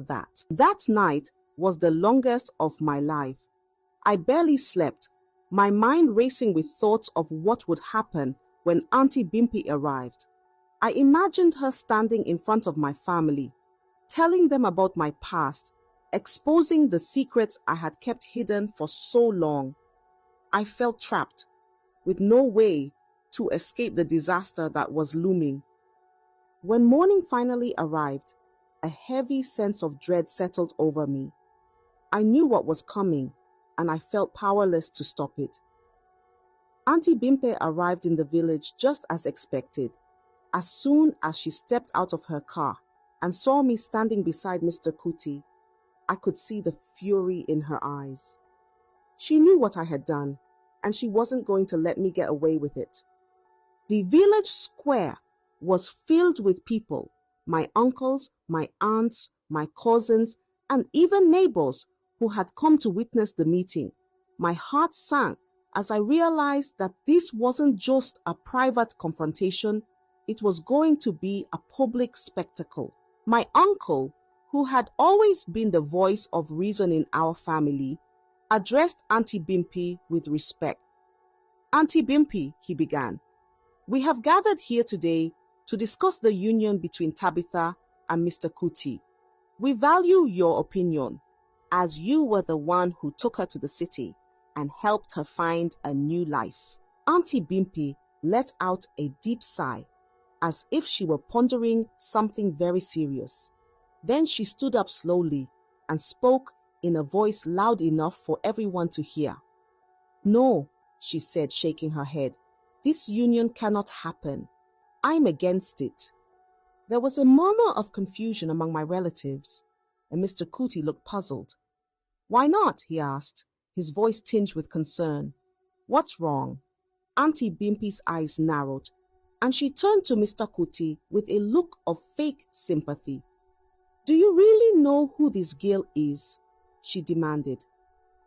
that. That night was the longest of my life. I barely slept, my mind racing with thoughts of what would happen when Auntie Bimpy arrived. I imagined her standing in front of my family, telling them about my past, exposing the secrets I had kept hidden for so long. I felt trapped, with no way to escape the disaster that was looming. When morning finally arrived, a heavy sense of dread settled over me. I knew what was coming, and I felt powerless to stop it. Auntie Bimpe arrived in the village just as expected. As soon as she stepped out of her car and saw me standing beside Mr. Kuti, I could see the fury in her eyes. She knew what I had done, and she wasn't going to let me get away with it. The village square was filled with people, my uncles, my aunts, my cousins, and even neighbors who had come to witness the meeting. My heart sank as I realized that this wasn't just a private confrontation, it was going to be a public spectacle. My uncle, who had always been the voice of reason in our family, addressed Auntie Bimpy with respect. "Auntie Bimpy," he began, "we have gathered here today to discuss the union between Tabitha and Mr. Kuti. We value your opinion, as you were the one who took her to the city and helped her find a new life." Auntie Bimpy let out a deep sigh, as if she were pondering something very serious. Then she stood up slowly and spoke in a voice loud enough for everyone to hear. "No," she said, shaking her head. "This union cannot happen. I'm against it." There was a murmur of confusion among my relatives, and Mr. Kuti looked puzzled. "Why not?" he asked, his voice tinged with concern. "What's wrong?" Auntie Bimpy's eyes narrowed, and she turned to Mr. Kuti with a look of fake sympathy. "Do you really know who this girl is?" she demanded.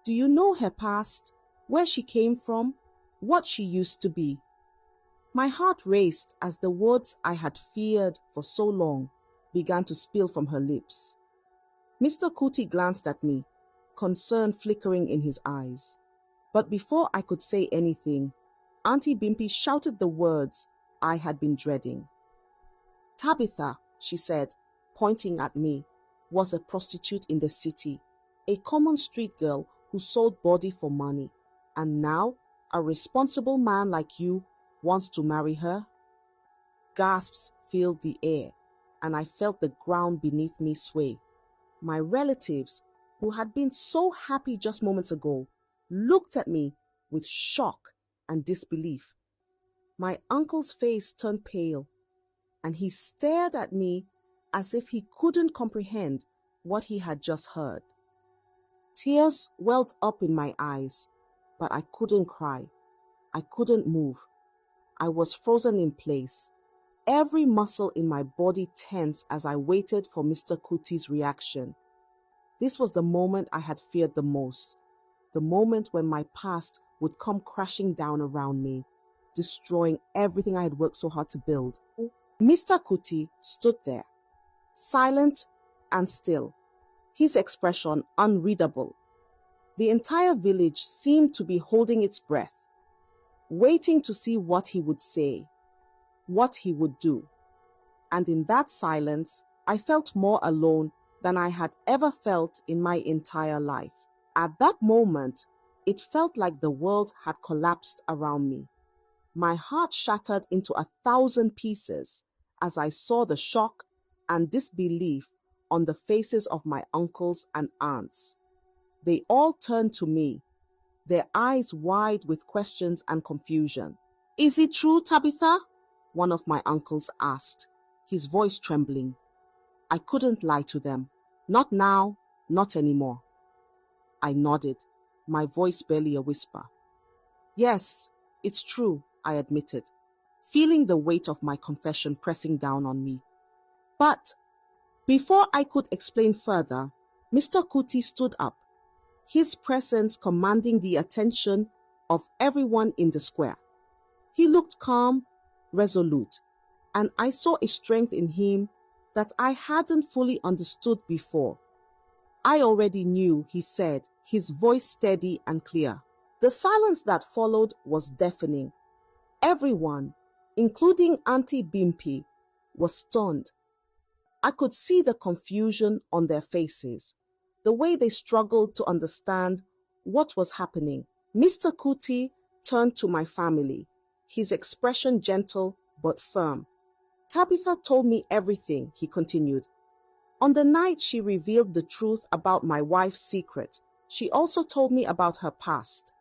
"Do you know her past, where she came from, what she used to be?" My heart raced as the words I had feared for so long began to spill from her lips. Mr. Kuti glanced at me, concern flickering in his eyes. But before I could say anything, Auntie Bimpy shouted the words I had been dreading. "Tabitha," she said, pointing at me, "was a prostitute in the city, a common street girl who sold body for money, and now a responsible man like you wants to marry her?" Gasps filled the air, and I felt the ground beneath me sway. My relatives, who had been so happy just moments ago, looked at me with shock and disbelief. My uncle's face turned pale, and he stared at me as if he couldn't comprehend what he had just heard. Tears welled up in my eyes, but I couldn't cry. I couldn't move. I was frozen in place, every muscle in my body tense as I waited for Mr. Kuti's reaction. This was the moment I had feared the most, the moment when my past would come crashing down around me, destroying everything I had worked so hard to build. Mr. Kuti stood there, silent and still, his expression unreadable. The entire village seemed to be holding its breath, waiting to see what he would say, what he would do. And in that silence, I felt more alone than I had ever felt in my entire life. At that moment, it felt like the world had collapsed around me. My heart shattered into 1,000 pieces as I saw the shock and disbelief on the faces of my uncles and aunts. They all turned to me, their eyes wide with questions and confusion. "Is it true, Tabitha?" one of my uncles asked, his voice trembling. I couldn't lie to them. Not now, not anymore. I nodded, my voice barely a whisper. "Yes, it's true," I admitted, feeling the weight of my confession pressing down on me. But before I could explain further, Mr. Kuti stood up, his presence commanding the attention of everyone in the square. He looked calm, resolute, and I saw a strength in him that I hadn't fully understood before. I already knew, he said, his voice steady and clear. The silence that followed was deafening. Everyone, including Auntie Bimpy, was stunned. I could see the confusion on their faces, the way they struggled to understand what was happening. Mr. Kuti turned to my family, his expression gentle but firm. Tabitha told me everything, he continued. On the night she revealed the truth about my wife's secret, she also told me about her past.